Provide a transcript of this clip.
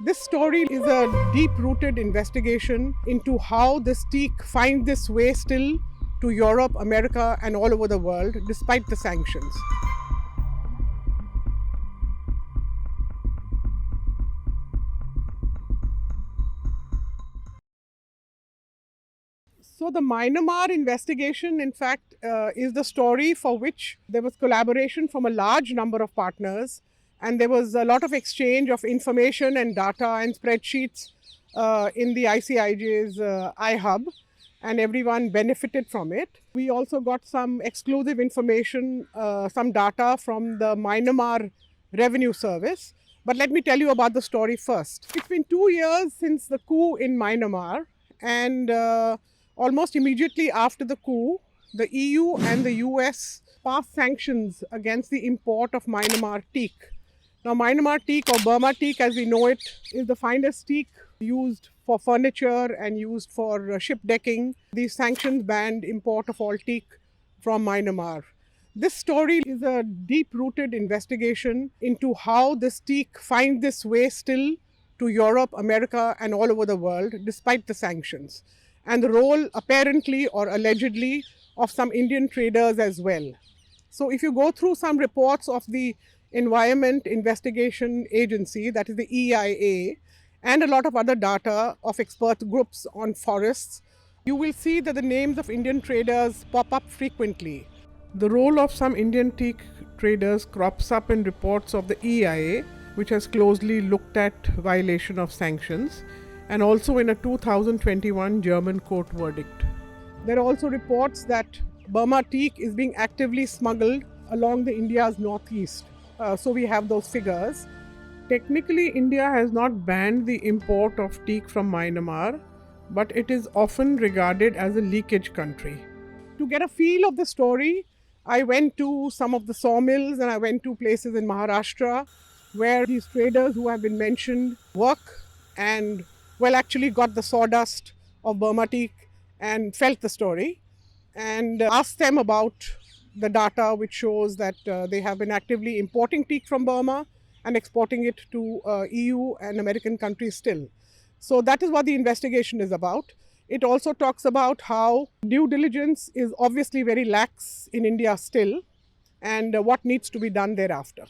This story is a deep-rooted investigation into how this teak finds its way still to Europe, America, and all over the world despite the sanctions. So the Myanmar investigation, in fact, is the story for which there was collaboration from a large number of partners, and there was a lot of exchange of information and data and spreadsheets in the ICIJ's iHub, and everyone benefited from it. We also got some exclusive information, some data from the Myanmar Revenue Service. But let me tell you about the story first. It's been 2 years since the coup in Myanmar, and almost immediately after the coup, the EU and the US passed sanctions against the import of Myanmar teak. Now, Myanmar teak, or Burma teak as we know it, is the finest teak used for furniture and used for ship decking. These sanctions banned import of all teak from Myanmar. This story is a deep-rooted investigation into how this teak finds its way still to Europe, America, and all over the world despite the sanctions, and the role apparently or allegedly of some Indian traders as well. So if you go through some reports of the Environment Investigation Agency, that is the EIA, and a lot of other data of expert groups on forests, you will see that the names of Indian traders pop up frequently. The role of some Indian teak traders crops up in reports of the EIA, which has closely looked at violation of sanctions, and also in a 2021 German court verdict. There are also reports that Burma teak is being actively smuggled along the India's northeast. So we have those figures. Technically, India has not banned the import of teak from Myanmar, but it is often regarded as a leakage country. To get a feel of the story, I went to some of the sawmills and I went to places in Maharashtra where these traders who have been mentioned work and actually got the sawdust of Burma teak and felt the story, and asked them about the data which shows that they have been actively importing teak from Burma and exporting it to EU and American countries still. So that is what the investigation is about. It also talks about how due diligence is obviously very lax in India still, and what needs to be done thereafter.